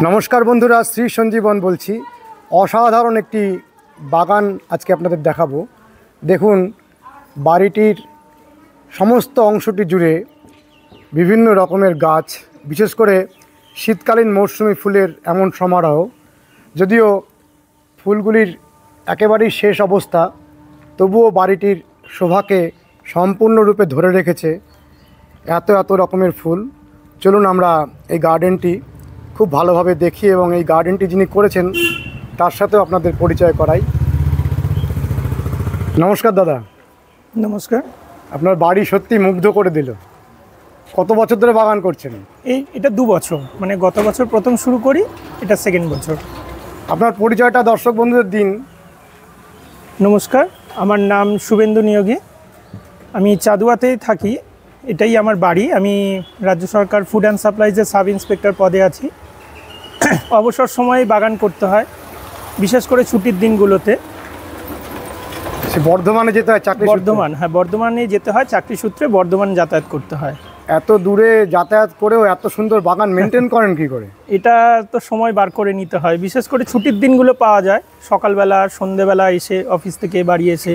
নমস্কার বন্ধুরা, শ্রী সঞ্জীবন বলছি। অসাধারণ একটি বাগান আজকে আপনাদের দেখাবো। দেখুন, বাড়িটির সমস্ত অংশটি জুড়ে বিভিন্ন রকমের গাছ, বিশেষ করে শীতকালীন মৌসুমি ফুলের এমন সমারোহ। যদিও ফুলগুলির একেবারেই শেষ অবস্থা, তবুও বাড়িটির শোভাকে সম্পূর্ণরূপে ধরে রেখেছে এত এত রকমের ফুল। চলুন আমরা এই গার্ডেনটি খুব ভালোভাবে দেখি এবং এই গার্ডেনটি যিনি করেছেন তার সাথেও আপনাদের পরিচয় করাই। নমস্কার দাদা। নমস্কার। আপনার বাড়ি সত্যি মুগ্ধ করে দিল। কত বছর ধরে বাগান করছেন? এটা 2 বছর, মানে গত বছর প্রথম শুরু করি, এটা সেকেন্ড বছর। আপনার পরিচয়টা দর্শক বন্ধুদের দিন। নমস্কার, আমার নাম শুভেন্দু নিয়োগী, আমি চাঁদুয়াতেই থাকি, এটাই আমার বাড়ি। আমি রাজ্য সরকার ফুড অ্যান্ড সাপ্লাইজের সাব ইন্সপেক্টর পদে আছি। অবসর সময়ে বাগান করতে হয়, বিশেষ করে ছুটির দিনগুলোতে। বর্ধমানে যেতে হয় চাকরি? বর্ধমানে যেতে হয় চাকরি সূত্রে, বর্ধমান যাতায়াত করতে হয়। এত দূরে যাতায়াত করেও এত সুন্দর বাগান মেনটেন করেন কি করে? এটা তো সময় বার করে নিতে হয়, বিশেষ করে ছুটির দিনগুলো পাওয়া যায়, সকালবেলা সন্ধ্যেবেলা এসে অফিস থেকে বাড়ি এসে।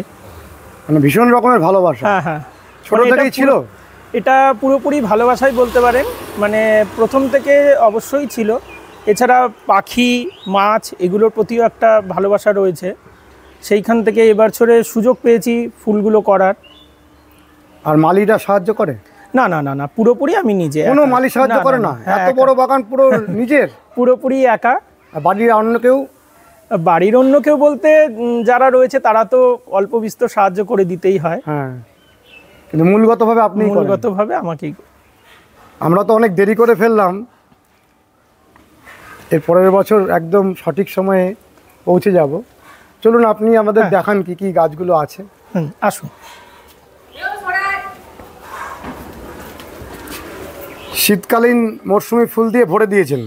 মানে ভীষণ রকমের ভালোবাসা। হ্যাঁ, ছোট থেকেই ছিল? এটা পুরোপুরি ভালোবাসাই বলতে পারেন, মানে প্রথম থেকে অবশ্যই ছিল। এছাড়া পাখি, মাছ এগুলোর প্রতিও একটা ভালোবাসা রয়েছে। সেইখান থেকে এবছরে সুযোগ পেয়েছি ফুলগুলো করার। আর মালিরা সাহায্য করে? না, পুরোপুরি আমি নিজে। কোনো মালি সাহায্য করে না? এত বড় বাগান পুরো নিজের? পুরোপুরি একা। বাড়ির অন্য কেউ? বাড়ির অন্য কেউ বলতে যারা রয়েছে তারা তো অল্প বিস্তর সাহায্য করে দিতেই হয়। হ্যাঁ, কিন্তু মূলগতভাবে আপনি? মূলগতভাবে আমাকেই। আমরা তো অনেক দেরি করে ফেললাম, এর পরের বছর একদম সঠিক সময়ে পৌঁছে যাব। চলুন আপনি আমাদের দেখান কি কি গাছগুলো আছে। আসুন। শীতকালীন মরশুমি ফুল দিয়ে ভরে দিয়েছেন,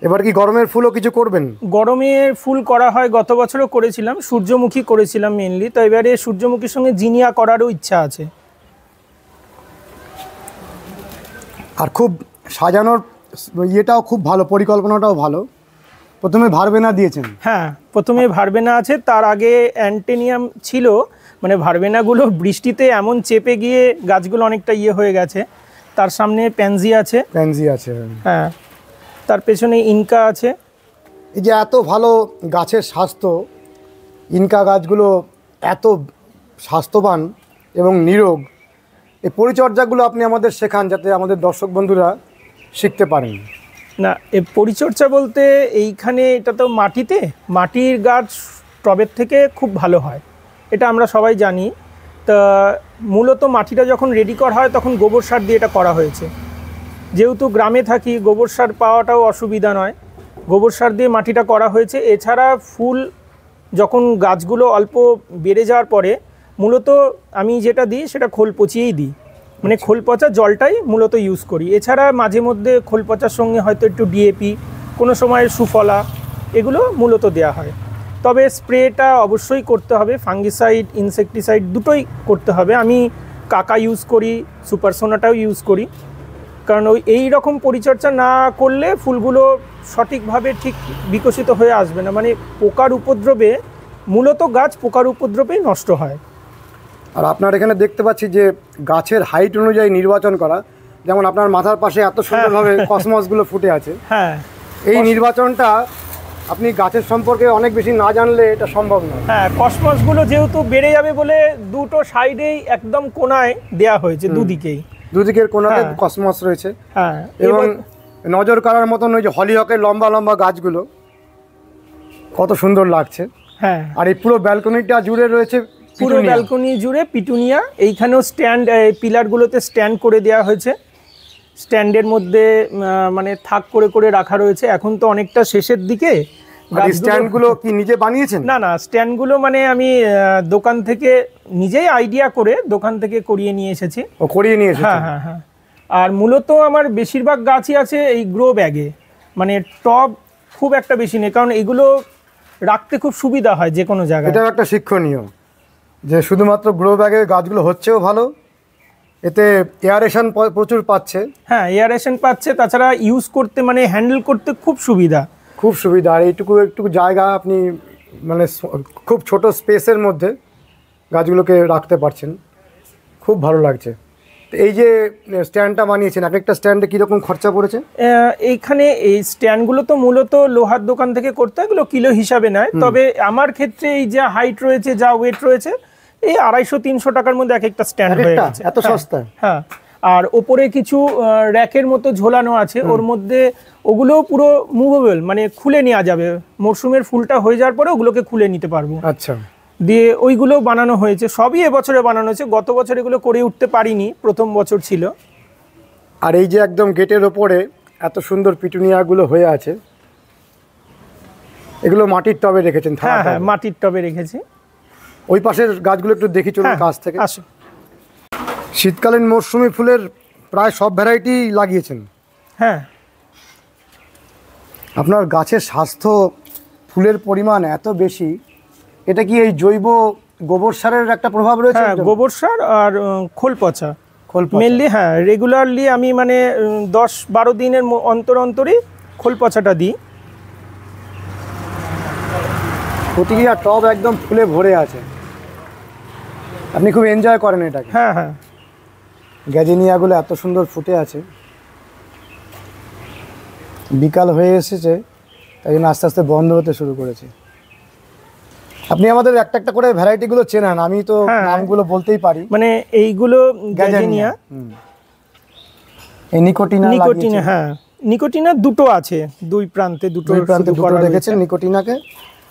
এবার কি গরমের ফুলও কিছু করবেন? গরমের ফুল করা হয়, গত বছরও করেছিলাম, সূর্যমুখী করেছিলাম মেনলি। তো এবারে সূর্যমুখীর সঙ্গে জিনিয়া করারও ইচ্ছা আছে। আর খুব সাজানোর ইয়েটাও খুব ভালো, পরিকল্পনাটাও ভালো। প্রথমে ভারবেনা দিয়েছেন? হ্যাঁ, প্রথমে ভারবেনা আছে, তার আগে অ্যান্টেনিয়াম ছিল। মানে ভারবেনাগুলো বৃষ্টিতে এমন চেপে গিয়ে গাছগুলো অনেকটা হয়ে গেছে। তার সামনে প্যানজি আছে। হ্যাঁ, তার পেছনে ইনকা আছে। এই যে এত ভালো গাছের স্বাস্থ্য, ইনকা গাছগুলো এত স্বাস্থ্যবান এবং নিরোগ, এই পরিচর্যাগুলো আপনি আমাদের শেখান যাতে আমাদের দর্শক বন্ধুরা শিখতে পারেন। না, এই পরিচর্যা বলতে এইখানে এটা তো মাটির গাছ টবের থেকে খুব ভালো হয়, এটা আমরা সবাই জানি। তা মূলত মাটিটা যখন রেডি করা হয় তখন গোবর সার দিয়ে এটা করা হয়েছে। যেহেতু গ্রামে থাকি, গোবর সার পাওয়াটাও অসুবিধা নয়, গোবর সার দিয়ে মাটিটা করা হয়েছে। এছাড়া ফুল যখন গাছগুলো অল্প বেড়ে যাওয়ার পরে মূলত আমি যেটা দিই সেটা খোল পচিয়েই দিই, মানে খোল পচা জলটাই মূলত ইউজ করি। এছাড়া মাঝে মধ্যে খোল পচার সঙ্গে হয়তো একটু ডিএপি, কোনো সময় সুফলা, এগুলো মূলত দেওয়া হয়। তবে স্প্রেটা অবশ্যই করতে হবে, ফাঙ্গিসাইড ইনসেকটিসাইড দুটোই করতে হবে। আমি কাকা ইউজ করি, সুপারসোনাটাও ইউজ করি, কারণ এই রকম পরিচর্যা না করলে ফুলগুলো সঠিকভাবে ঠিক বিকশিত হয়ে আসবে না। মানে পোকার উপদ্রবে, মূলত গাছ পোকার উপদ্রবেই নষ্ট হয়। আর আপনার এখানে দেখতে পাচ্ছি যে গাছের হাইট অনুযায়ী নির্বাচন করা, যেমন আপনার মাথার পাশে এত সুন্দরভাবে কসমসগুলো ফুটে আছে। হ্যাঁ, এই নির্বাচনটা আপনি গাছের সম্পর্কে অনেক বেশি না জানলে এটা সম্ভব নয়। হ্যাঁ, কসমসগুলো যেহেতু বেড়ে যাবে বলে দুটো সাইডেই একদম কোনায় দেয়া হয়েছে, দুদিকের কোনাতে কসমস রয়েছে। হ্যাঁ, এবং নজর কাড়ার মতন ওই যে হলিহকের লম্বা লম্বা গাছগুলো কত সুন্দর লাগছে। হ্যাঁ, আর এই পুরো ব্যালকনিটা জুড়ে রয়েছে, পুরো ব্যালকনি জুড়ে পিটুনিয়া। এইখানেও স্ট্যান্ড, পিলারগুলোতে স্ট্যান্ড করে দেওয়া হয়েছে, স্ট্যান্ডের মধ্যে মানে থাক করে করে রাখা রয়েছে। এখন তো অনেকটা শেষের দিকে। স্ট্যান্ডগুলো কি নিজে বানিয়েছেন? না, স্ট্যান্ডগুলো মানে আমি দোকান থেকে নিজেই আইডিয়া করে দোকান থেকে করিয়ে নিয়ে এসেছি। হ্যাঁ। আর মূলত আমার বেশিরভাগ গাছই আছে এই গ্রো ব্যাগে, মানে টব খুব একটা বেশি নেই, কারণ এগুলো রাখতে খুব সুবিধা হয় যে কোনো জায়গায়। এটা একটা শিক্ষণীয় যে শুধুমাত্র গ্রো ব্যাগে গাছগুলো হচ্ছেও ভালো এতে এয়ারেশন প্রচুর পাচ্ছে। হ্যাঁ, এয়ারেশন পাচ্ছে, তাছাড়া ইউজ করতে মানে হ্যান্ডেল করতে খুব সুবিধা। খুব সুবিধা। আর এইটুকু জায়গা আপনি মানে খুব ছোট স্পেসের মধ্যে গাছগুলোকে রাখতে পারছেন, খুব ভালো লাগছে। তো এই যে স্ট্যান্ডটা বানিয়েছেন, এক একটা স্ট্যান্ডে কীরকম খরচা পড়েছে? এইখানে এই স্ট্যান্ডগুলো তো মূলত লোহার দোকান থেকে করতে হয়, এগুলো কিলো হিসাবে নেয়। তবে আমার ক্ষেত্রে এই যা হাইট রয়েছে, যা ওয়েট রয়েছে, এই 250-300 টাকার মধ্যে এক একটা স্ট্যান্ড হয়ে গেছে। এত সস্তা? হ্যাঁ। আর ওপরে কিছু র্যাকের মতো ঝোলানো আছে, ওর মধ্যে ওগুলো পুরো মুভেবল, মানে খুলে নেওয়া যাবে। মরশুমের ফুলটা হয়ে যাওয়ার পরে ওগুলোকে খুলে নিতে পারবো। আচ্ছা। দিয়ে ওইগুলো বানানো হয়েছে, সবই এবছরে বানানো হয়েছে। গত বছর এগুলো করে উঠতে পারিনি, প্রথম বছর ছিল। আর এই যে একদম গেটের ওপরে এত সুন্দর পিটুনিয়াগুলো হয়ে আছে, এগুলো মাটির টবে রেখেছেন? হ্যাঁ হ্যাঁ, মাটির টবে রেখেছি। ওই পাশের গাছগুলো একটু দেখি চলুন কাছ থেকে। আসো। শীতকালীন মরশুমি ফুলের প্রায় সব ভ্যারাইটি লাগিয়েছেন। হ্যাঁ। আপনার গাছের স্বাস্থ্য, ফুলের পরিমাণ এত বেশি, এটা কি এই জৈব গোবর সারের একটা প্রভাব রয়েছে? হ্যাঁ, গোবর সার আর খোল পচা খোল মেনলি। হ্যাঁ, রেগুলারলি আমি মানে 10-12 দিনের অন্তর অন্তরই খোল পচাটা দিই। প্রতিক্রিয়া টব একদম ফুলে ভরে আছে, আপনি খুব এনজয় করেন এটাকে? হ্যাঁ হ্যাঁ। গ্যাজিনিয়াগুলো এত সুন্দর ফুটে আছে। বিকাল হয়ে এসেছে, তাই জন্য আস্তে আস্তে বন্ধ হতে শুরু করেছে। আপনি আমাদের একটা একটা করে ভ্যারাইটিগুলো চেনান, আমি তো নামগুলো বলতেই পারি। মানে এইগুলো গ্যাজিনিয়া, এই নিকোটিনা। হ্যাঁ, নিকোটিনা দুটো আছে, দুই প্রান্তে দুটো দেখেছেন নিকোটিনাকে।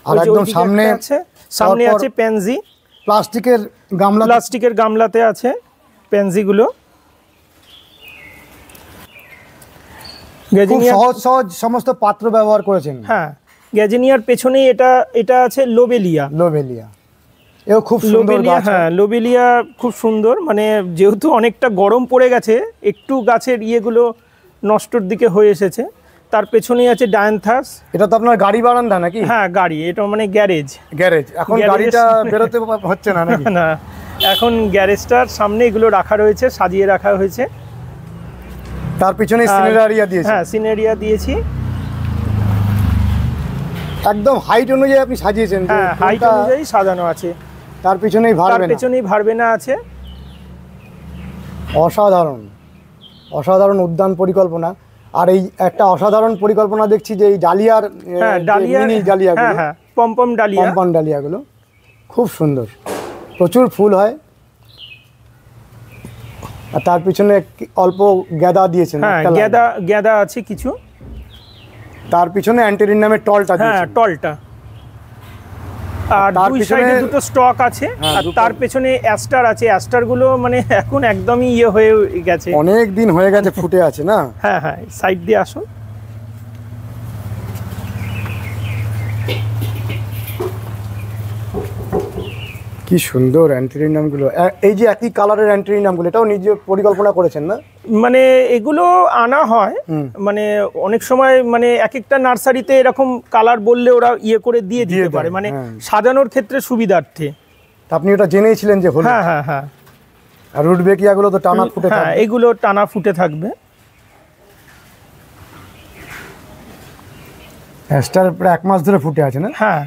আর একদম সামনে আছে প্যানজি, প্লাস্টিকের গামলাতে আছে প্যানজিগুলো। সহজ সমস্ত পাত্র ব্যবহার করেছেন। হ্যাঁ, গ্যাজিনিয়ার পেছনেই এটা আছে লোবেলিয়া। এও খুব সুন্দর গাছ। হ্যাঁ, লোবেলিয়া খুব সুন্দর। মানে যেহেতু অনেকটা গরম পড়ে গেছে, একটু গাছের ইয়েগুলো নষ্টর দিকে হয়ে এসেছে। তার পেছনেই আছে ডায়ান্থাস। এটা তো আপনার গাড়ি বারান্দা নাকি? হ্যাঁ, গাড়ি, এটা মানে গ্যারেজ। এখন গাড়িটা বেরোতে হচ্ছে না নাকি? না, এখন গ্যারেজটার সামনে এগুলো রাখা রয়েছে, সাজিয়ে রাখা হয়েছে। তার পিছনে সিনেরিয়া দিয়েছি। হ্যাঁ, সিনেরিয়া দিয়েছি। একদম হাইট অনুযায়ী আপনি সাজিয়েছেন? হ্যাঁ, হাইট অনুযায়ী সাজানো আছে। তার পিছনেই ভারবেনা আছে। অসাধারণ উদ্যান পরিকল্পনা। আর এই একটা অসাধারণ পরিকল্পনা দেখছি যে এই ডালিয়ার, মিনি ডালিয়াগুলো, পম্পম ডালিয়াগুলো খুব সুন্দর, প্রচুর ফুল হয়। আর তার পিছনে অল্প গেঁদা দিয়েছেন। হ্যাঁ, গেঁদা আছে কিছু। তার পিছনে অ্যান্টেরিনামের টলটা দিয়েছেন। হ্যাঁ, টলটা। আর দুই সাইডে দুটো স্টক আছে। আর তার পেছনে অ্যাস্টার আছে। অ্যাস্টারগুলো মানে এখন একদমই হয়ে গেছে, অনেক দিন হয়ে গেছে ফুটে আছে না? হ্যাঁ হ্যাঁ, সাইড দিয়ে আসুন। কি সুন্দর অ্যান্টেরিনামগুলো। এই যে একই কালারের অ্যান্টেরিনামগুলো, এটাও নিজে পরিকল্পনা করেছেন না? মানে এগুলো আনা হয়, মানে অনেক সময় মানে এক একটা নার্সারিতে এরকম কালার বললে ওরা করে দিয়ে দিতে পারে, মানে সাজানোর ক্ষেত্রে সুবিধার্থে। আপনি ওটা জেনেছিলেন যে হলো? হ্যাঁ হ্যাঁ হ্যাঁ। আর রুটবেকিয়াগুলো তো টানা ফুটে থাকবে? হ্যাঁ, এগুলো টানা ফুটে থাকবে। অ্যাস্টার প্রায় 1 মাস ধরে ফুটে আছে না? হ্যাঁ।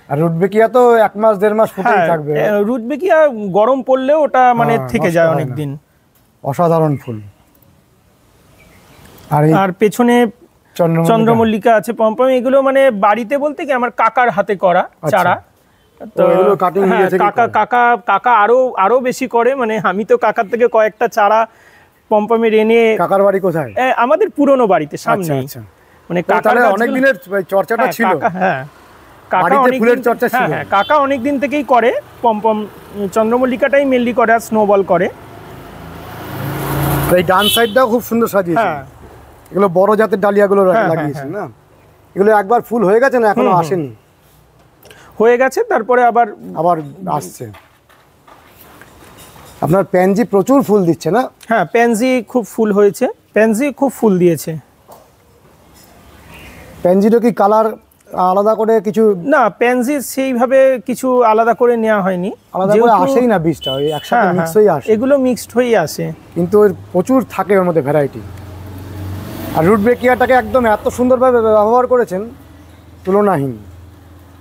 আর রুটবেকিয়া তো 1 মাস 1.5 মাস ফুটেই থাকবে। রুটবেকিয়া গরম পড়লেও ওটা মানে থেকে যায় অনেক দিন। অসাধারণ ফুল। আর পেছনে চন্দ্রমল্লিকা আছে, পম্পম। এগুলো মানে বাড়িতে বলতে কি আমার কাকার হাতে করা চারা। তো এগুলো কাটিং নিয়েছে কাকা আরো বেশি করে। মানে আমি তো কাকার থেকে কয়েকটা চারা পম্পমের এনে। কাকার বাড়ি কোথায়? আমাদের পুরনো বাড়িতে সামনে। মানে কাকার অনেক দিনের চর্চাটা ছিল। হ্যাঁ, কাকা অনেক দিন থেকেই করে পম্পম। চন্দ্রমল্লিকাটাই মেনলি করে, আর স্নোবল করে। এই ডান সাইডটাও খুব সুন্দর সাজিয়েছে। এগুলো বড় জাতের ডালিয়াগুলো লাগিয়েছেন না? এগুলো একবার ফুল হয়ে গেছে না এখনো আসেনি? হয়ে গেছে, তারপরে আবার আসছে। আপনার প্যানজি প্রচুর ফুল দিচ্ছে না? হ্যাঁ, প্যানজি খুব ফুল হয়েছে। প্যানজি খুব ফুল দিয়েছে। প্যানজিরও কি কালার আলাদা করে কিছু না, প্যানজির সেইভাবে কিছু আলাদা করে নেওয়া হয়নি, আলাদা করে আসেই না বীজটা, ওই একসাথে মিক্স হয়ে আসে। এগুলো মিক্সড হয়েই আসে, কিন্তু ওর প্রচুর থাকে ওর মধ্যে ভ্যারাইটি। আর রুট ব্রেকিয়ারটাকে একদম এত সুন্দরভাবে ব্যবহার করেছেন, তুলনাহীন।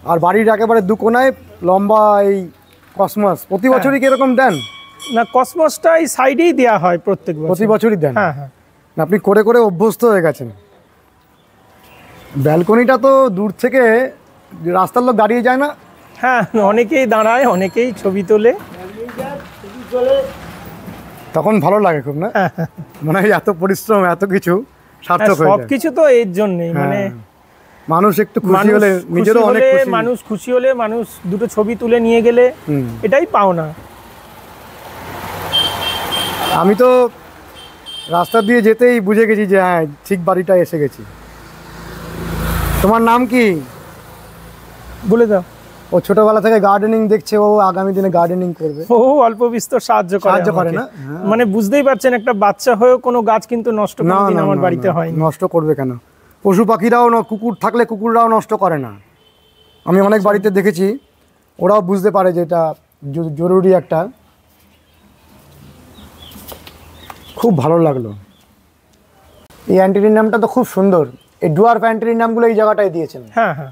আর বাড়ির একেবারে দুকোনায় লম্বা এই কসমস প্রতি বছরই কিরকম দেন? না, কসমসটা এই সাইডেই দেওয়া হয় প্রত্যেক বছর, প্রতি বছরই দেন? হ্যাঁ হ্যাঁ। আপনি করে করে অভ্যস্ত হয়ে গেছেন। ব্যালকনিটা তো দূর থেকে রাস্তার লোক দাঁড়িয়ে যায় না? হ্যাঁ, অনেকেই দাঁড়ায়, অনেকেই ছবি তোলে, তখন ভালো লাগে খুব, না? মানে এত পরিশ্রম, এত কিছু সার্থক হয়ে যায়। সবকিছু তো এর জন্যই, মানে মানুষ একটু খুশি হলে, নিজেরও অনেক খুশি। মানুষ খুশি হলে, মানুষ দুটো ছবি তুলে নিয়ে গেলে, এটাই পাওনা। আমি তো রাস্তা দিয়ে যেতেই বুঝে গেছি যে হ্যাঁ, ঠিক বাড়িটা এসে গেছি। তোমার নাম কি? বলে দাও। ও ছোটবেলা থেকে গার্ডেনিং দেখছে, ও আগামী দিনে গার্ডেনিং করবে। ও অল্প বিস্তর সাহায্য করে না? মানে বুঝতেই পারছেন, একটা বাচ্চা হয়েও কোনো গাছ কিন্তু নষ্ট কোনোদিন আমার বাড়িতে হয় না। নষ্ট করবে কেন? পশু পাখিরাও, কুকুর থাকলে কুকুররাও নষ্ট করে না। আমি অনেক বাড়িতে দেখেছি, ওরাও বুঝতে পারে যে এটা জরুরি একটা। খুব ভালো লাগলো। এই অ্যান্টিরির নামটা তো খুব সুন্দর। এই ডুয়ার্ফ অ্যান্টিরির নামগুলো এই জায়গাটায় দিয়েছেন। হ্যাঁ হ্যাঁ।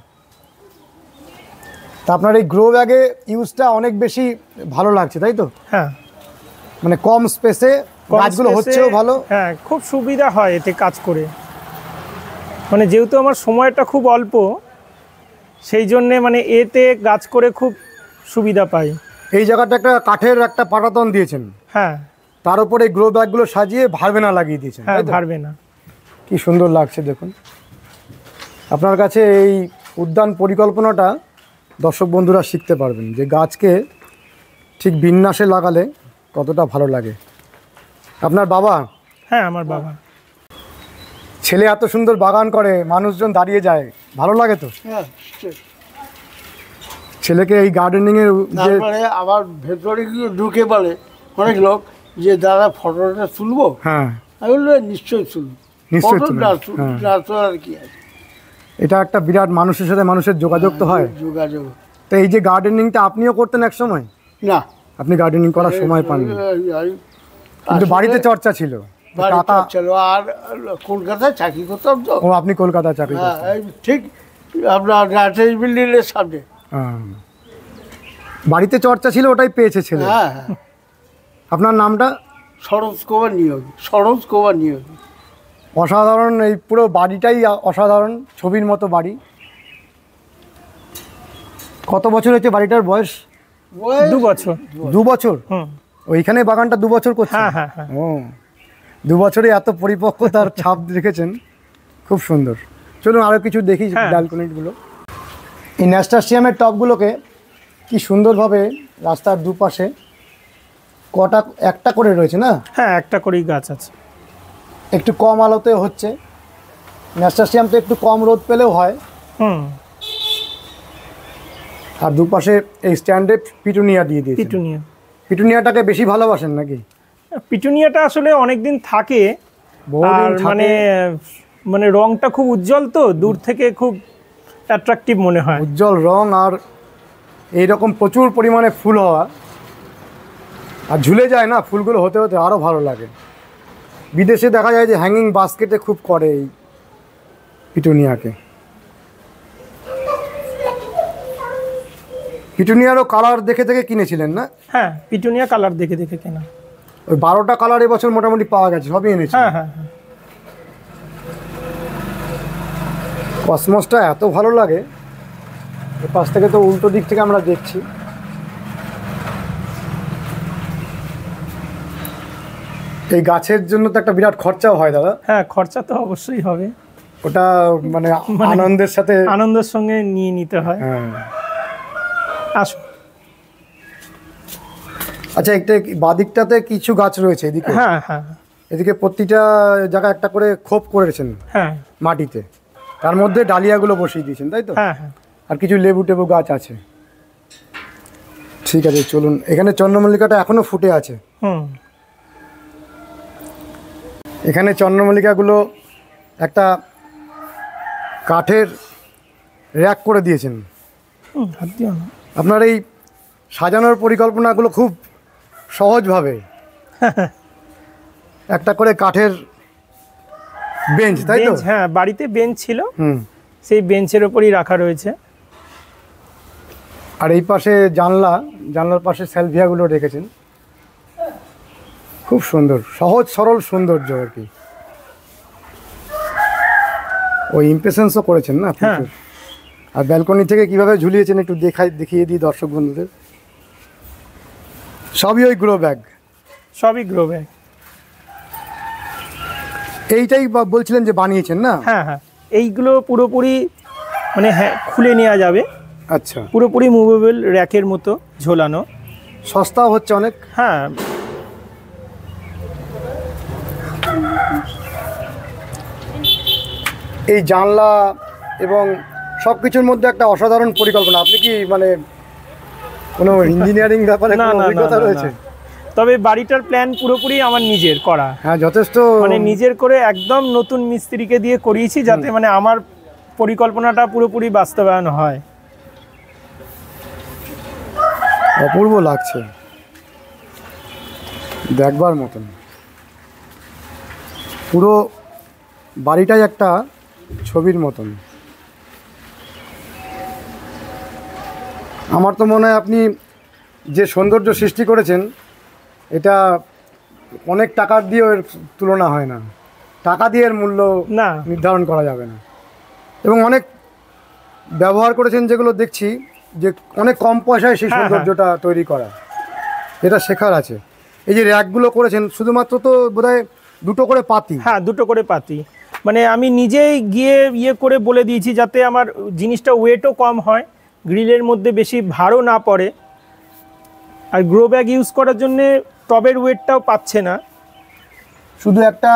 তা আপনার এই গ্রো ব্যাগে ইউজটা অনেক বেশি ভালো লাগছে, তাই তো? হ্যাঁ, মানে কম স্পেসে গাছগুলো হচ্ছেও ভালো। হ্যাঁ, খুব সুবিধা হয় এতে কাজ করে। মানে যেহেতু আমার সময়টা খুব অল্প, সেই জন্যে মানে এতে গাছ করে খুব সুবিধা পাই। এই জায়গাটা একটা কাঠের একটা পাটাতন দিয়েছেন। হ্যাঁ, তার উপরে গ্রো ব্যাগগুলো সাজিয়ে ভারবেনা লাগিয়ে দিয়েছেন। হ্যাঁ, ভারবেনা। কি সুন্দর লাগছে দেখুন। আপনার কাছে এই উদ্যান পরিকল্পনাটা দর্শক বন্ধুরা শিখতে পারবেন, যে গাছকে ঠিক বিন্যাসে লাগালে কতটা ভালো লাগে। আপনার বাবা? হ্যাঁ, আমার বাবা। ছেলে এত সুন্দর বাগান করে, মানুষজন দাঁড়িয়ে যায়, ভালো লাগে তো? হ্যাঁ, ছেলেকে এই গার্ডেনিংয়ের তারপরে আবার ভেতরে গিয়ে ঢুকে বলে অনেক লোক যে দাদা ফটোটা তুলবো। হ্যাঁ, আমি বললো নিশ্চয়ই তুলবো, নিশ্চয়ই ফটো তুলবেন। না তোলার কি আছে, এটা একটা বিরাট মানুষের সাথে মানুষের যোগাযোগ তো হয়। যোগাযোগ। তো এই যে গার্ডেনিংটা আপনিও করতেন এক সময়? না, আপনি গার্ডেনিং করার সময় পাননি, কিন্তু বাড়িতে চর্চা ছিল। কাকা ছিল, আর কলকাতায় চাকরি করতাম তো। ও, আপনি কলকাতায় চাকরি হ্যাঁ, করতেন? এই ঠিক আপনার রাজেশ বিল্ডিংয়ের সামনে। হ্যাঁ, বাড়িতে চর্চা ছিল, ওটাই পেয়েছে ছেলে। হ্যাঁ হ্যাঁ। আপনার নামটা? সরোজ কুমার নিয়োগী। সরোজ কুমার নিয়োগী। অসাধারণ, এই পুরো বাড়িটাই অসাধারণ, ছবির মতো বাড়ি। কত বছর হয়েছে বাড়িটার বয়স? 2 বছর। 2 বছর? ওইখানে বাগানটা 2 বছর করছে? হ্যাঁ হ্যাঁ হ্যাঁ। ও, 2 বছরে এত পরিপক্কতার ছাপ রেখেছেন, খুব সুন্দর। চলুন আরও কিছু দেখি ব্যালকনিগুলো। এই ন্যাস্টাসিয়ামের টবগুলোকে কি সুন্দরভাবে রাস্তার দুপাশে একটা করে রয়েছে, না? হ্যাঁ, একটা করেই গাছ আছে। একটু কম আলোতে হচ্ছে। ন্যাস্টাসিয়াম তো একটু কম রোদ পেলেও হয়। আর দুপাশে এই স্ট্যান্ডে পিটুনিয়া দিয়ে দিয়েছে। পিটুনিয়াটাকে বেশি ভালোবাসেন নাকি? পিটুনিয়াটা আসলে অনেকদিন থাকে, আর মানে মানে রংটা খুব উজ্জ্বল, তো দূর থেকে খুব অ্যাট্রাকটিভ মনে হয়। উজ্জ্বল রং আর এইরকম প্রচুর পরিমাণে ফুল হওয়া, আর ঝুলে যায় না ফুলগুলো, হতে হতে আরও ভালো লাগে। বিদেশে দেখা যায় যে হ্যাঙ্গিং বাস্কেটে খুব করে এই পিটুনিয়াকে। পিটুনিয়ারও কালার দেখে দেখে কিনেছিলেন, না? হ্যাঁ, পিটুনিয়া কালার দেখে দেখে কেনা। ওই 12টা কালার এবছর মোটামুটি পাওয়া গেছে, সবই এনেছি। হ্যাঁ হ্যাঁ হ্যাঁ। কসমসটা এত ভালো লাগে, এর পাশ থেকে তো উল্টো দিক থেকে আমরা দেখছি। এই গাছের জন্য তো একটা বিরাট খরচাও হয় দাদা। হ্যাঁ, খরচা তো অবশ্যই হবে, ওটা মানে আনন্দের সাথে, আনন্দের সঙ্গে নিয়ে নিতে হয়। হ্যাঁ। আসুন। আচ্ছা, একটা বাদিকটাতে কিছু গাছ রয়েছে এদিকে। হ্যাঁ হ্যাঁ। এদিকে প্রতিটা জায়গায় একটা করে খোপ করেছেন হ্যাঁ, মাটিতে, তার মধ্যে ডালিয়াগুলো বসিয়ে দিয়েছেন, তাই তো? হ্যাঁ হ্যাঁ। আর কিছু লেবু টেবু গাছ আছে। ঠিক আছে, চলুন। এখানে চন্দ্রমল্লিকাটা এখনো ফুটে আছে। এখানে চন্দ্রমল্লিকাগুলো একটা কাঠের র্যাক করে দিয়েছেন। হাত দিও না। আপনার এই সাজানোর পরিকল্পনাগুলো খুব সহজভাবে, একটা করে কাঠের বেঞ্চ, তাই তো? বেঞ্চ, হ্যাঁ, বাড়িতে বেঞ্চ ছিল, হুম। সেই বেঞ্চের ওপরই রাখা রয়েছে। আর এই পাশে জানলার পাশে স্যালভিয়াগুলো রেখেছেন, খুব সুন্দর, সহজ সরল সৌন্দর্য আর কি। ওই ইমপ্রেশনসও করেছেন না হ্যাঁ। প্রচুর। আর ব্যালকনি থেকে কিভাবে ঝুলিয়েছেন একটু দেখিয়ে দিই দর্শক বন্ধুদের। সবই ওই গ্রো ব্যাগ। সবই গ্রো ব্যাগ। এইটাই বলছিলেন যে বানিয়েছেন না? হ্যাঁ হ্যাঁ, এইগুলো পুরোপুরি মানে হ্যাঁ খুলে নেওয়া যাবে, আচ্ছা, পুরোপুরি মুভেবল র্যাকের মতো ঝোলানো। সস্তাও হচ্ছে অনেক। হ্যাঁ, এই জানলা এবং সব কিছুর মধ্যে একটা অসাধারণ পরিকল্পনা। আপনি কি মানে কোনো ইঞ্জিনিয়ারিং ব্যাপারে না কোনো না অভিজ্ঞতা না রয়েছে? তবে বাড়িটার প্ল্যান পুরোপুরি আমার নিজের করা, হ্যাঁ, যথেষ্ট মানে নিজের করে একদম নতুন মিস্ত্রিকে দিয়ে করিয়েছি, যাতে মানে আমার পরিকল্পনাটা পুরোপুরি বাস্তবায়ন হয়। অপূর্ব লাগছে, দেখবার মতন। পুরো বাড়িটাই একটা ছবির মতন। আমার তো মনে হয় আপনি যে সৌন্দর্য সৃষ্টি করেছেন, এটা অনেক টাকার দিয়ে এর তুলনা হয় না। টাকা দিয়ে এর মূল্য না, নির্ধারণ করা যাবে না। এবং অনেক ব্যবহার করেছেন যেগুলো দেখছি যে অনেক কম পয়সায় সেই হ্যাঁ, সৌন্দর্যটা তৈরি করা, এটা শেখার আছে। এই যে র্যাকগুলো করেছেন, শুধুমাত্র তো বোধহয় দুটো করে পাতি। হ্যাঁ, দুটো করে পাতি, মানে আমি নিজেই গিয়ে করে বলে দিয়েছি যাতে আমার জিনিসটা ওয়েটও কম হয়, গ্রিলের মধ্যে বেশি ভারও না পড়ে। আর গ্রো ব্যাগ ইউজ করার জন্যে টবের ওয়েটটাও পাচ্ছে না। শুধু একটা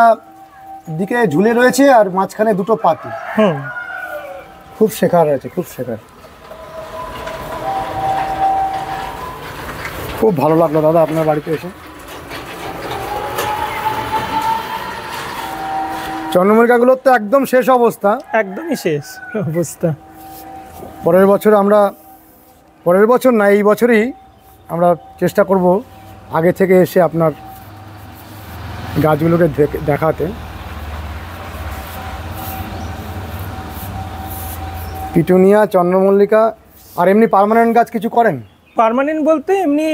দিকে ঝুলে রয়েছে আর মাঝখানে দুটো পাতি। হুম, খুব শেখার আছে, খুব শেখার। খুব ভালো লাগলো দাদা আপনার বাড়িতে এসে। চন্দ্রমল্লিকাগুলোর তো একদম শেষ অবস্থা, একদমই শেষ অবস্থা। পরের বছর না, এই বছরই আমরা চেষ্টা করব আগে থেকে এসে আপনার গাছগুলোকে দেখাতে। পিটুনিয়া, চন্দ্রমল্লিকা, আর এমনি পার্মানেন্ট গাছ কিছু করেন? পার্মানেন্ট বলতে এমনি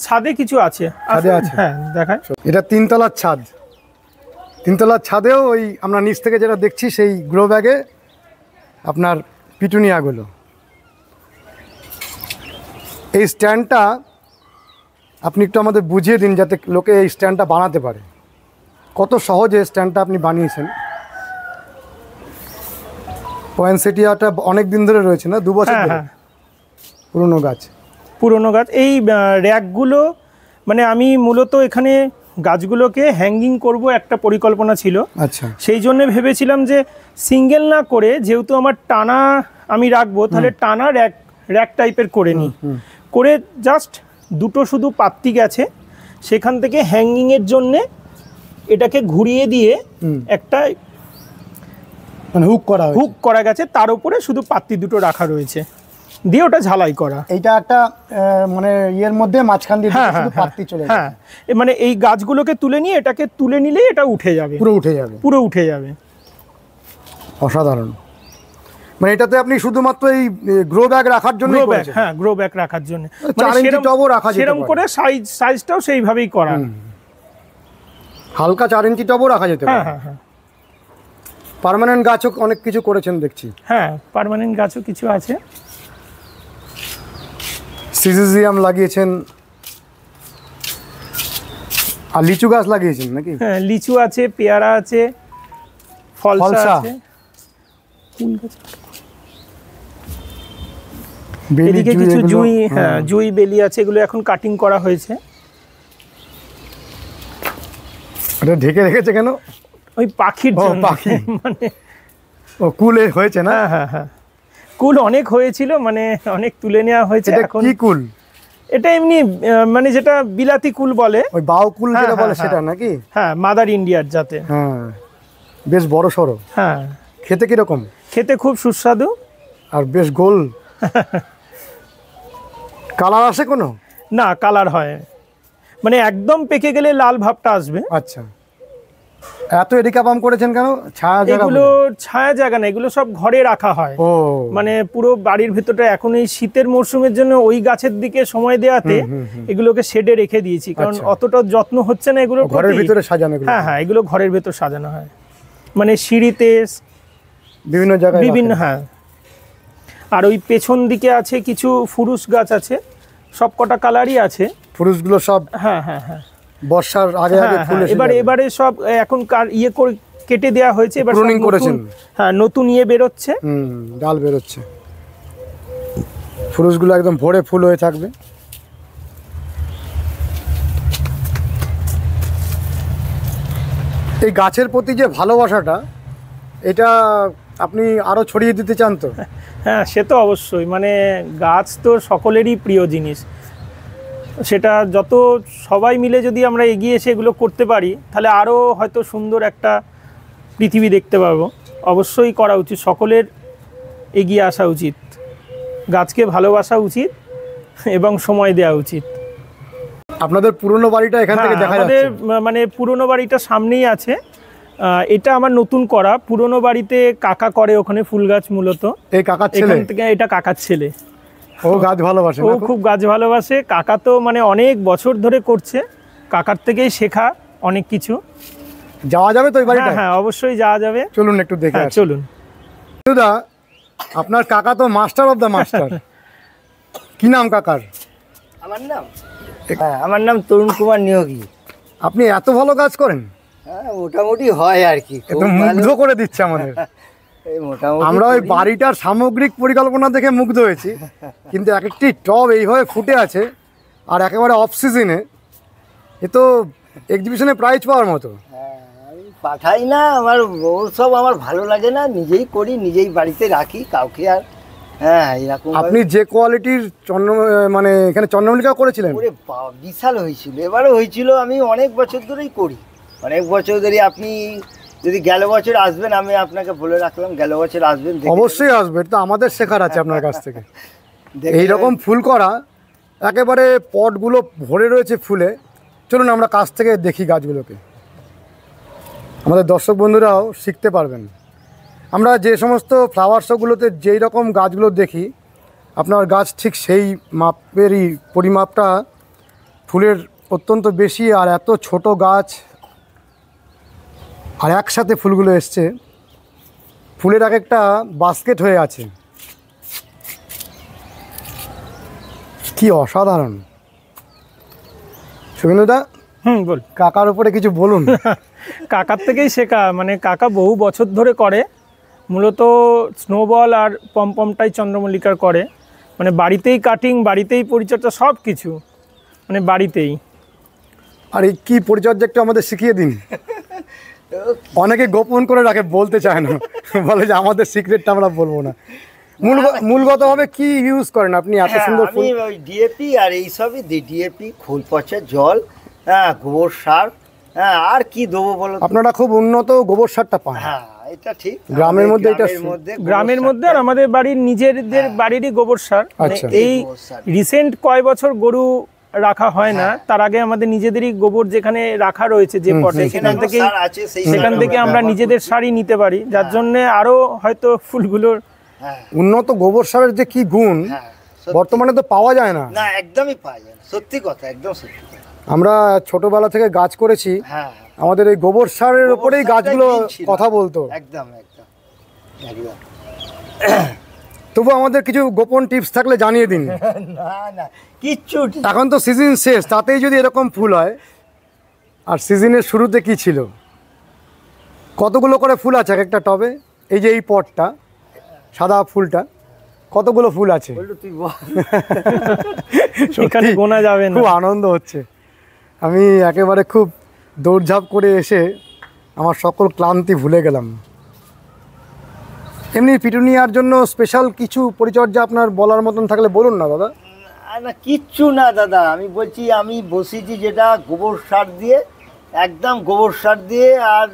ছাদে কিছু আছে। ছাদে আছে? হ্যাঁ, দেখায়। এটা তিনতলার ছাদ। তিনতলার ছাদেও ওই আমরা নিচ থেকে যেটা দেখছি সেই গ্রো ব্যাগে আপনার পিটুনিয়াগুলো। এই স্ট্যান্ডটা আপনি একটু আমাদের বুঝিয়ে দিন, যাতে লোকে এই স্ট্যান্ডটা বানাতে পারে। কত সহজে স্ট্যান্ডটা আপনি বানিয়েছেন। পয়েন্টসেটিয়াটা অনেক দিন ধরে রয়েছে না, 2 বছর ধরে? হ্যাঁ, পুরনো গাছ। পুরনো গাছ। এই র্যাকগুলো মানে আমি মূলত এখানে গাছগুলোকে হ্যাঙ্গিং করব একটা পরিকল্পনা ছিল। আচ্ছা, সেই জন্য ভেবেছিলাম যে সিঙ্গেল না করে, যেহেতু আমার টানা আমি রাখবো, তাহলে টানা র্যাক টাইপের করে নিই। করে জাস্ট দুটো শুধু পাত্তি গেছে, সেখান থেকে হ্যাঙ্গিংয়ের জন্যে এটাকে ঘুরিয়ে দিয়ে একটা মানে হুক করা গেছে, তার উপরে শুধু পাত্তি দুটো রাখা রয়েছে, দিয়ে ওটা ঝালাই করা। এইটা একটা মানে ইয়ের মধ্যে মাঝখান দিয়ে শুধু পাত্তি চলে যায়। হ্যাঁ, মানে এই গাছগুলোকে তুলে নিয়ে এটাকে তুলে নিলেই এটা উঠে যাবে, পুরো উঠে যাবে। অসাধারণ। মানে এটাতে আপনি শুধুমাত্র এই গ্রো ব্যাগ রাখার জন্য, হ্যাঁ, গ্রো ব্যাগ রাখার জন্য, 4 ইঞ্চি টবও রাখা যেতে সেরকম পারে। করে সাইজটাও সেইভাবেই করা। হালকা 4 ইঞ্চি টবও রাখা যেতে পারে। হ্যাঁ হ্যাঁ, পার্মানেন্ট গাছও অনেক কিছু করেছেন দেখছি। হ্যাঁ, পার্মানেন্ট গাছও কিছু আছে। সিজিজিয়াম লাগিয়েছেন, আর লিচু গাছ লাগিয়েছেন নাকি? হ্যাঁ, লিচু আছে, পেয়ারা আছে, ফলসা আছে, কুল গাছ। এদিকে কিছু জুঁই, হ্যাঁ, জুঁই বেলি আছে, এগুলো এখন কাটিং করা হয়েছে। এটা ঢেকে রেখেছে কেন? ওই পাখির জন্য। পাখি মানে কুলে হয়েছে না? হ্যাঁ হ্যাঁ হ্যাঁ, কুল অনেক হয়েছিল, মানে অনেক তুলে নেওয়া হয়েছে। এখন কি কুল? এটা এমনি মানে যেটা বিলাতি কুল বলে, ওই বাউ কুল যেটা বলে সেটা নাকি? হ্যাঁ, মাদার ইন্ডিয়ার জাতে। হ্যাঁ, বেশ বড় সড়ো। হ্যাঁ, খেতে কিরকম? খেতে খুব সুস্বাদু। আর বেশ গোল। কালার আসে কোনো? না, কালার হয়, মানে একদম পেকে গেলে লাল ভাবটা আসবে। আচ্ছা, এত এরিকা পাম করেছেন কেন? ছায়া জায়গা? এগুলো ছায়া জায়গা না, এগুলো সব ঘরে রাখা হয়। ও, মানে পুরো বাড়ির ভেতরটা এখন এই শীতের মরশুমের জন্য ওই গাছের দিকে সময় দেওয়াতে এগুলোকে শেডে রেখে দিয়েছি, কারণ আচ্ছা। অতটা যত্ন হচ্ছে না এগুলো ঘরের ভিতরে সাজানো এগুলো? হ্যাঁ হ্যাঁ, এগুলো ঘরের ভেতর সাজানো হয়, মানে সিঁড়িতে বিভিন্ন জায়গায় বিভিন্ন। রাখেন। হ্যাঁ, আর ওই পেছন দিকে আছে কিছু ফুরুস গাছ আছে, সব কটা কালারই আছে। ফুরুসগুলো সব হ্যাঁ হ্যাঁ হ্যাঁ বর্ষার আগে আগে ফুল এসে যাবে। এবারে সব এখন ইয়ে করে কেটে দেওয়া হয়েছে, এবার সব Pruning নতুন- করেছেন? হ্যাঁ, নতুন ইয়ে বেরোচ্ছে। ডাল বেরোচ্ছে, ফুরুসগুলো একদম ভরে ফুল হয়ে থাকবে। এই গাছের প্রতি যে ভালোবাসাটা, এটা আপনি আরো ছড়িয়ে দিতে চান তো? হ্যাঁ, সে তো অবশ্যই, মানে গাছ তো সকলেরই প্রিয় জিনিস, সেটা যত সবাই মিলে যদি আমরা এগিয়ে এসে এগুলো করতে পারি, তাহলে আরও হয়তো সুন্দর একটা পৃথিবী দেখতে পারবো। অবশ্যই করা উচিত, সকলের এগিয়ে আসা উচিত, গাছকে ভালোবাসা উচিত এবং সময় দেওয়া উচিত। আপনাদের পুরনো বাড়িটা এখান থেকে হ্যাঁ, দেখা আমাদের যাচ্ছে। মানে পুরনো বাড়িটা সামনেই আছে। এটা আমার নতুন করা, পুরনো বাড়িতে কাকা করে ওখানে ফুল গাছ মূলত। এই কাকার ছেলে? এখান থেকে এটা কাকার ছেলে, ও গাছ ভালোবাসে ও না খুব? খুব গাছ ভালোবাসে। কাকা তো মানে অনেক বছর ধরে করছে, কাকার থেকেই শেখা অনেক কিছু। যাওয়া যাবে তো ওই বাড়িটা? হ্যাঁ হ্যাঁ, অবশ্যই যাওয়া যাবে। চলুন একটু দেখে হ্যাঁ, আসি। চলুন। দাদা, আপনার কাকা তো মাস্টার অফ দ্য মাস্টার। কি নাম কাকার? আমার নাম, হ্যাঁ, আমার নাম তরুণ কুমার নিয়োগী। আপনি এত ভালো কাজ করেন? হ্যাঁ, মোটামুটি হয় আর কি, খুব একদম ভালো। মুগ্ধ করে দিচ্ছে আমাদের। এই মোটামুটি আমরা ওই করি। বাড়িটার সামগ্রিক পরিকল্পনা দেখে মুগ্ধ হয়েছি, কিন্তু এক একটি টব এইভাবে ফুটে আছে আর একেবারে অফ সিজনে, এ তো এক্সিবিশনে প্রাইজ পাওয়ার মতো। হ্যাঁ, আমি পাঠাই না, আমার সব আমার ভালো লাগে না, নিজেই করি, নিজেই বাড়িতে রাখি, কাউকে আর হ্যাঁ এরকম আপনি যে কোয়ালিটির মানে এখানে চন্দ্রমল্লিকা করেছিলেন, ওরে বাবা, বিশাল হয়েছিল, এবারও হয়েছিল। আমি অনেক বছর ধরেই করি, অনেক বছর ধরে। আপনি যদি গেল বছর আসবেন, আমি আপনাকে বলে রাখলাম, গেল বছর আসবেন, দেখে অবশ্যই আসবে, তো আমাদের শেখার আছে আপনার কাছ থেকে। দেখে এইরকম ফুল করা, একেবারে পটগুলো ভরে রয়েছে ফুলে। চলুন আমরা কাছ থেকে দেখি গাছগুলোকে, আমাদের দর্শক বন্ধুরাও শিখতে পারবেন। আমরা যে সমস্ত ফ্লাওয়ার শোগুলোতে যেই রকম গাছগুলো দেখি, আপনার গাছ ঠিক সেই মাপেরই, পরিমাপটা ফুলের অত্যন্ত বেশি, আর এত ছোট গাছ আর একসাথে ফুলগুলো এসছে, ফুলের এক একটা বাস্কেট হয়ে আছে। কি অসাধারণ! সুবিন্দুদা, বল। কাকার উপরে কিছু বলুন। কাকার থেকেই শেখা, মানে কাকা বহু বছর ধরে করে, মূলত স্নোবল আর পমপমটাই চন্দ্রমল্লিকার করে, মানে বাড়িতেই কাটিং, বাড়িতেই পরিচর্যা, সব কিছু মানে বাড়িতেই। আর এই কি পরিচর্যা একটু আমাদের শিখিয়ে দিন। অনেকে গোপন করে রাখে, বলতে চায় না, বলে যে আমাদের সিক্রেটটা আমরা বলবো না। মূলগতভাবে কি ইউজ করেন আপনি এত হ্যাঁ, সুন্দর ফুল? আমি ওই ডিএপি আর এইসবই দিই, ডিএপি, খোল পচা জল, হ্যাঁ, গোবর সার, হ্যাঁ, আর কি দেবো বলো তো? আপনারা খুব উন্নত গোবর সারটা পান। হ্যাঁ, এটা ঠিক। গ্রামের আমাদের মধ্যে এটা গ্রামের মধ্যে গোবর গ্রামের সারটা- মধ্যে আর আমাদের বাড়ির নিজেদের বাড়িরই গোবর সার। মানে আচ্ছা। এই গোবর সার। রিসেন্ট কয় বছর গরু রাখা হয় না, তার আগে আমাদের নিজেদেরই গোবর যেখানে রাখা রয়েছে যে পটে, সেখানে সেখান আমার থেকে সার আছে, সেই সেখান সার থেকে আমরা ব্যবহার নিজেদের করছি। সারই নিতে পারি, যার জন্য আরো হয়তো ফুলগুলোর হ্যাঁ, উন্নত গোবর সারের যে কি গুণ, হ্যাঁ, সত্যি। বর্তমানে তো পাওয়া যায় না। না, একদমই পাওয়া যায় না, সত্যি কথা, একদম সত্যি কথা। আমরা ছোটবেলা থেকে গাছ করেছি, হ্যাঁ, আমাদের এই গোবর সারের গোবর ওপরেই সারটাই গাছগুলো মেন ছিল। কথা বলতো। একদম একদম একদম। তবু আমাদের কিছু গোপন টিপস থাকলে জানিয়ে দিন। না না, কিচ্ছু ঠিক। এখন তো সিজন শেষ, তাতেই যদি এরকম ফুল হয়, আর সিজনের শুরুতে কি ছিল? কতগুলো করে ফুল আছে এক একটা টবে? এই যে এই পটটা, সাদা ফুলটা, কতগুলো ফুল আছে? বললো তুই বল। এখানে সত্যি গোনা যাবে না। খুব আনন্দ হচ্ছে। আমি একেবারে খুব দৌড়ঝাঁপ করে এসে আমার সকল ক্লান্তি ভুলে গেলাম। এমনি পিটুনিয়ার জন্য স্পেশাল কিছু পরিচর্যা আপনার বলার মতন থাকলে বলুন না দাদা। না, কিচ্ছু না দাদা, আমি বলছি, আমি বসেছি যেটা গোবর সার দিয়ে, একদম গোবর সার দিয়ে, আর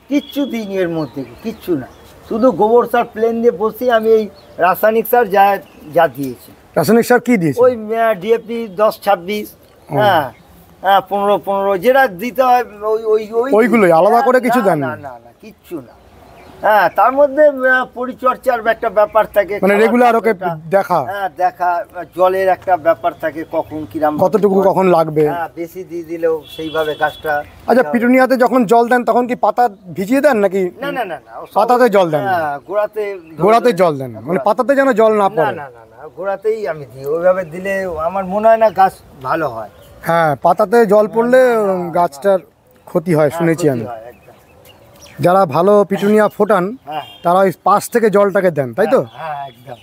কিচ্ছু দিইনি এর মধ্যে, কিচ্ছু না। শুধু গোবর সার প্লেন দিয়ে বসিয়ে আমি এই রাসায়নিক সার যা দিয়েছি। রাসায়নিক সার কি দিয়েছে? ওই ডিএপি 10-26, হ্যাঁ হ্যাঁ 15-15 যেটা দিতে হয় ওইগুলোই, আলাদা করে কিছু দেন না? না না কিচ্ছু না। হ্যাঁ তার মধ্যে পরিচর্যার একটা ব্যাপার থাকে, মানে রেগুলার ওকে দেখা, হ্যাঁ দেখা, জলের একটা ব্যাপার থাকে, কখন কিরাম কতটুকু কখন লাগবে। হ্যাঁ বেশি দিয়ে দিলেও সেইভাবে গাছটা। আচ্ছা, পিটুনিয়াতে যখন জল দেন তখন কি পাতা ভিজিয়ে দেন নাকি? না না না না, পাতাতে জল দেন? হ্যাঁ গোড়াতে জল দেন, মানে পাতাতে যেন জল না না পড়ে। না না না, গোড়াতেই আমি দিই। ওইভাবে দিলে আমার মনে হয় না গাছ ভালো হয়। হ্যাঁ, পাতাতে জল পড়লে গাছটার ক্ষতি হয় শুনেছি আমি। ক্ষতি হয় একদম। যারা ভালো পিটুনিয়া ফোটান হ্যাঁ তারা ওই পাশ থেকে জলটাকে দেন, তাই তো? হ্যাঁ একদম।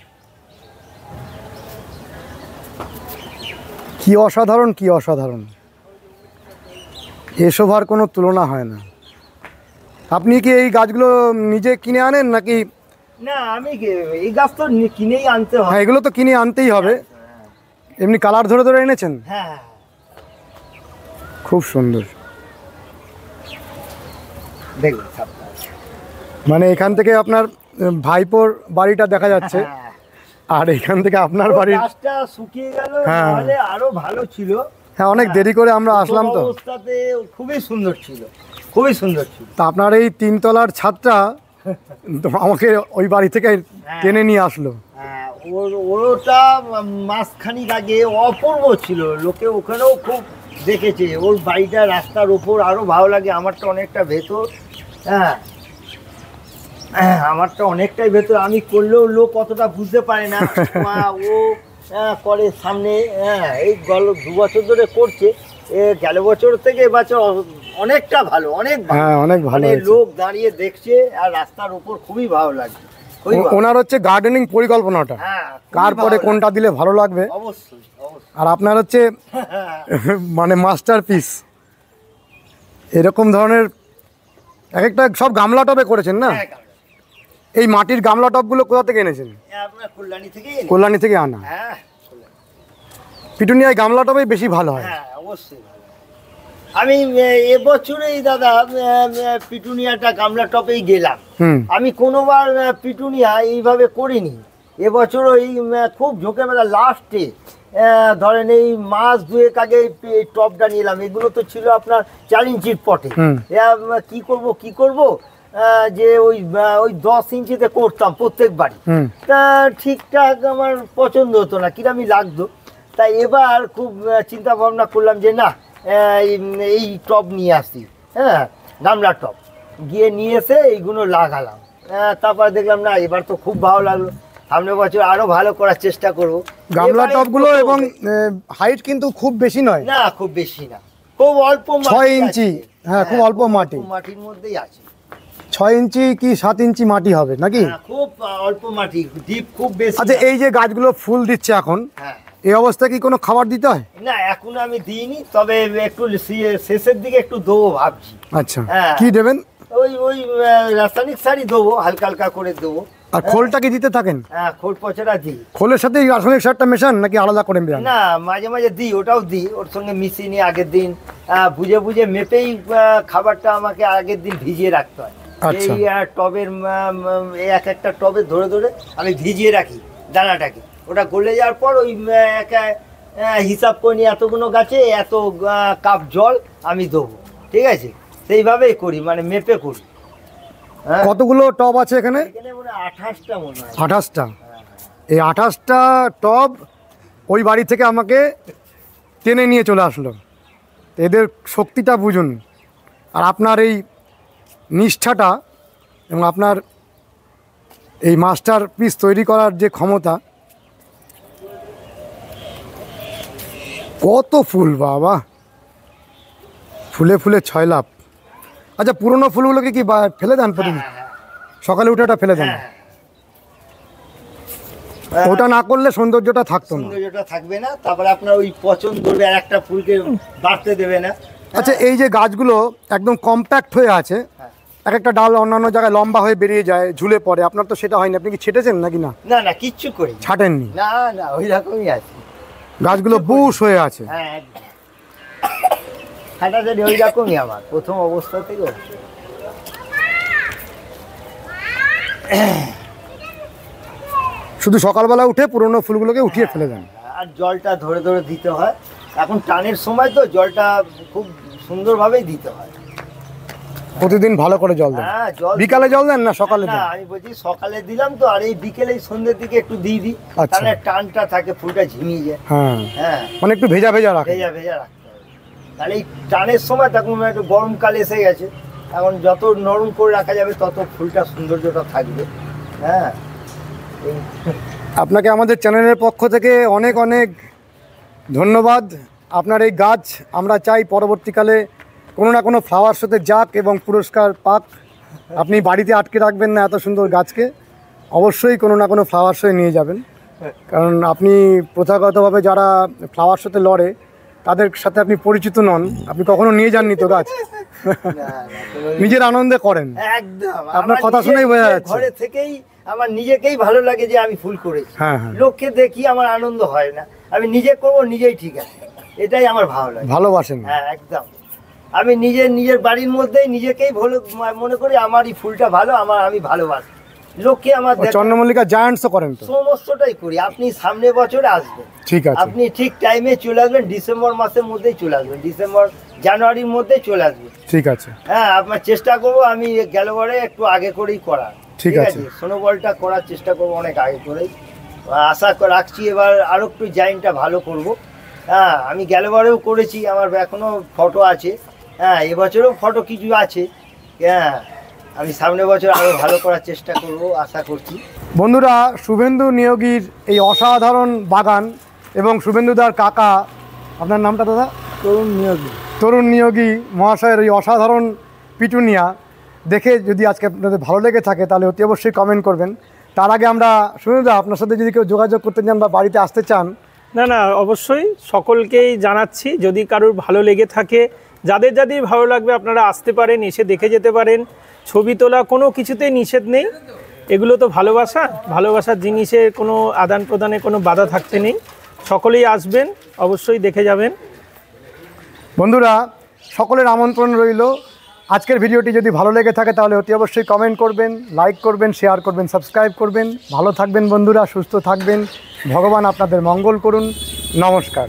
কি অসাধারণ, কি অসাধারণ, এসব আর কোনো তুলনা হয় না। আপনি কি এই গাছগুলো নিজে কিনে আনেন নাকি? না আমি এই গাছ তো কিনেই আনতে হয়। হ্যাঁ, এগুলো তো কিনে আনতেই হবে। এমনি কালার ধরে ধরে এনেছেন? হ্যাঁ হ্যাঁ খুব সুন্দর। দেখুন মানে এখান থেকে আপনার ভাইপোর বাড়িটা দেখা যাচ্ছে, হ্যাঁ। আর এখান থেকে আপনার বাড়ির। গাছটা শুকিয়ে গেল, হ্যাঁ। নাহলে আরো ভালো ছিল। হ্যাঁ, অনেক দেরি করে আমরা আসলাম তো। অবস্থাতে খুবই সুন্দর ছিল, খুবই সুন্দর ছিল। তা আপনার এই 3 তলার ছাদটা তো আমাকে ওই বাড়ি থেকে টেনে নিয়ে আসলো। হ্যাঁ, ওটা মাসখানিক আগে অপূর্ব ছিল, লোকে ওখানেও খুব দেখেছে। ওর বাড়িটা রাস্তার ওপর, আরো ভালো লাগে। আমারটা অনেকটা ভেতর, হ্যাঁ আমারটা অনেকটাই ভেতর। আমি করলেও লোক অতটা বুঝতে পারে না। ও করে সামনে, হ্যাঁ এই 2 বছর ধরে করছে। গেল বছর থেকে এবছর অনেকটা ভালো, অনেক ভালো। হ্যাঁ, অনেক ভালো মানে হয়েছে। লোক দাঁড়িয়ে দেখছে, আর রাস্তার উপর খুবই ভালো লাগছে। খুবই ভালো। ওনার হচ্ছে গার্ডেনিং পরিকল্পনাটা, হ্যাঁ, খুবই কার পরে ভালো কোনটা দিলে ভালো লাগবে। লাগছে। অবশ্যই অবশ্যই। আর আপনার হচ্ছে মানে মাস্টারপিস এরকম ধরনের এক একটা। সব গামলা টবে করেছেন না? হ্যাঁ, এই মাটির গামলা টবগুলো কোথা থেকে এনেছেন? আপনার কল্যাণী থেকে। কল্যাণী থেকে আনা। হ্যাঁ পিটুনিয়ায় গামলা টবেই বেশি ভালো হয়। হ্যাঁ অবশ্যই ভালো। আমি এবছরেই দাদা পিটুনিয়াটা গামলা টপেই গেলাম। হুম। আমি কোনোবার পিটুনিয়া এইভাবে করিনি। এবছর ওই খুব ঝোঁকে মেলা লাস্টে ধরেন এই মাস 2 আগে এই টপটা নিলাম। এগুলো তো ছিল আপনার 4 ইঞ্চির পটে। হুম। কি করব যে ওই 10 ইঞ্চিতে করতাম প্রত্যেকবারই। হুম। তা ঠিকঠাক আমার পছন্দ হতো না, কিরমই লাগতো। তাই এবার খুব চিন্তা ভাবনা করলাম যে না, এই টব নিয়ে আসি। হ্যাঁ গামলা টব গিয়ে নিয়ে এসে এইগুলো লাগালাম। তারপর দেখলাম না, এবার তো খুব ভালো লাগলো। সামনের বছর আরো ভালো করার চেষ্টা করব। গামলা টবগুলো এবং হাইট কিন্তু খুব বেশি নয়, না খুব বেশি না, খুব অল্প 6 ইঞ্চি। হ্যাঁ, খুব অল্প মাটি, মাটির মধ্যেই আছে। 6 ইঞ্চি কি 7 ইঞ্চি মাটি হবে নাকি? হ্যাঁ, খুব অল্প মাটি, ডিপ খুব বেশি। আচ্ছা, না। এই যে গাছগুলো ফুল দিচ্ছে এখন, হ্যাঁ এই অবস্থায় কি কোনো খাবার দিতে হয়? না এখন আমি দিইনি, তবে একটু শেষের দিকে একটু দেবো ভাবছি। আচ্ছা, হ্যাঁ। কি দেবেন? ওই রাসায়নিক সারই দেবো, হালকা হালকা করে দেবো। আর খোলটা কি দিতে থাকেন? হ্যাঁ খোল পচাটা দিই। খোলের সাথে এই রাসায়নিক সারটা মেশান নাকি আলাদা করে দেন? না মাঝে মাঝে দিই, ওটাও দিই, ওর সঙ্গে মিশিয়ে নিয়ে আগের দিন বুঝে বুঝে মেপেই খাবারটা আমাকে আগের দিন ভিজিয়ে রাখতে হয়। আচ্ছা। এই টবের এক একটা টবে ধরে ধরে আমি ভিজিয়ে রাখি দানাটাকে। ওটা গলে যাওয়ার পর ওই হিসাব করে নিয়ে এতগুলো গাছে এত কাপ জল আমি দেবো। ঠিক আছে, সেইভাবেই করি, মানে মেপে করি। হ্যাঁ কতগুলো টব আছে এখানে? এখানে মনে হয় 28টা মনে হয়। 28টা। এই 28টা টব ওই বাড়ি থেকে আমাকে টেনে নিয়ে চলে আসলো। এদের শক্তিটা বুঝুন, আর আপনার এই নিষ্ঠাটা এবং আপনার এই মাস্টার পিস তৈরি করার যে ক্ষমতা। কত ফুল বাবা, ফুলে ফুলে 6 লাভ। আচ্ছা, পুরনো ফুলগুলোকে কি ফেলে দেন প্রতিদিন? সকালে উঠে ওটা ফেলে দেন? ওটা না করলে সৌন্দর্যটা থাকতো না। সৌন্দর্যটা থাকবে না, তারপরে আপনার ওই পচন ধরবে, আর একটা ফুলকে বাড়তে দেবে না। আচ্ছা, এই যে গাছগুলো একদম কম্প্যাক্ট হয়ে আছে, এক একটা ডাল অন্যান্য জায়গায় লম্বা হয়ে বেরিয়ে যায়, ঝুলে পড়ে, আপনার তো সেটা হয়নি। আপনি কি ছেটেছেন নাকি? না না না কিচ্ছু করি ছাটেননি? না না, ওই রকমই আছে। গাছগুলো বুশ হয়ে আছে। হ্যাঁ একদম হাঁটাচারি ওই রকমই আমার প্রথম অবস্থা থেকে। শুধু সকালবেলা উঠে পুরনো ফুলগুলোকে উঠিয়ে ফেলে দেন। আর জলটা ধরে ধরে দিতে হয়, এখন টানের সময় তো জলটা খুব সুন্দরভাবেই দিতে হয়। প্রতিদিন ভালো করে জল দেন। হ্যাঁ, জল বিকালে জল দেন না সকালে দেন? না, আমি বলছি সকালে দিলাম তো, আর এই বিকেলে সন্ধ্যের দিকে একটু দিয়ে দিই, আচ্ছা। তাহলে টানটা থাকে, ফুলটা ঝিমিয়ে যায়। হ্যাঁ, হ্যাঁ, মানে একটু ভেজা ভেজা রাখেন। ভেজা ভেজা রাখতে হবে। তাহলে এই টানের সময় তখন একটু গরমকাল এসে গেছে, এখন যত নরম করে রাখা যাবে তত ফুলটা সৌন্দর্যটা থাকবে। হ্যাঁ, এই আপনাকে আমাদের চ্যানেলের পক্ষ থেকে অনেক অনেক ধন্যবাদ। আপনার এই গাছ আমরা চাই পরবর্তীকালে কোনো না কোনো ফ্লাওয়ার শোতে যাক এবং পুরস্কার পাক। আপনি বাড়িতে আটকে রাখবেন না এত সুন্দর গাছকে, অবশ্যই কোনো না কোনো ফ্লাওয়ার শোয়ে নিয়ে যাবেন। কারণ আপনি প্রথাগতভাবে যারা ফ্লাওয়ার শোতে লড়ে তাদের সাথে আপনি পরিচিত নন, আপনি কখনো নিয়ে যাননি তো গাছ। না, না, কোনো- নিজের আনন্দে করেন। একদম আপনার আমার কথা নিজের- শুনেই বোঝা নিজের যাচ্ছে। ঘরে থেকেই আমার নিজেকেই ভালো লাগে যে আমি ফুল করেছি। হ্যাঁ, হ্যাঁ। লোককে দেখি আমার আনন্দ হয় না, আমি নিজে করবো, নিজেই ঠিক আছে, এটাই আমার ভালো লাগে। ভালোবাসেন। হ্যাঁ, একদম। আমি নিজের বাড়ির মধ্যেই নিজেকেই ভালো মনে করি, আমার এই ফুলটা ভালো, আমি ভালোবাসি। লোককে আমার চন্দ্রমল্লিকা জায়ান্টসও করেন তো? সমস্তটাই করি। আপনি সামনে বছরে আসবেন, ঠিক আছে, আপনি ঠিক টাইমে চলে আসবেন, ডিসেম্বর মাসের মধ্যেই চলে আসবেন, ডিসেম্বর জানুয়ারির মধ্যেই চলে আসবেন। ঠিক আছে। হ্যাঁ, আপনার চেষ্টা করবো আমি গেলবারে একটু আগে করেই করার। ঠিক আছে। স্নোবলটা করার চেষ্টা করবো অনেক আগে করেই। আশা রাখছি এবার আরো একটু ডিজাইনটা ভালো করব। হ্যাঁ, আমি গেলবারেও করেছি, আমার এখনো ফটো আছে। হ্যাঁ, এবছরেও ফটো কিছু আছে। হ্যাঁ, আমি সামনে বছর আরো ভালো করার চেষ্টা করব, আশা করছি। বন্ধুরা, শুভেন্দু নিয়োগীর এই অসাধারণ বাগান এবং শুভেন্দুদার কাকা, আপনার নামটা দাদা? তরুণ নিয়োগী মহাশয়ের এই অসাধারণ পিটুনিয়া দেখে যদি আজকে আপনাদের ভালো লেগে থাকে তাহলে অতি অবশ্যই কমেন্ট করবেন। তার আগে আমরা শুভেন্দুদা, আপনার সাথে যদি কেউ যোগাযোগ করতে চান বা বাড়িতে আসতে চান? না না, অবশ্যই সকলকেই জানাচ্ছি, যদি কারোর ভালো লেগে থাকে, যাদের যাদের ভালো লাগবে আপনারা আসতে পারেন, এসে দেখে যেতে পারেন। ছবি তোলা কোনো কিছুতেই নিষেধ নেই, এগুলো তো ভালোবাসার জিনিসের কোনো আদান প্রদানে কোনো বাধা থাকতে নেই। সকলেই আসবেন, অবশ্যই দেখে যাবেন। বন্ধুরা, সকলের আমন্ত্রণ রইল। আজকের ভিডিওটি যদি ভালো লেগে থাকে তাহলে অতি অবশ্যই কমেন্ট করবেন, লাইক করবেন, শেয়ার করবেন, সাবস্ক্রাইব করবেন। ভালো থাকবেন বন্ধুরা, সুস্থ থাকবেন, ভগবান আপনাদের মঙ্গল করুন। নমস্কার।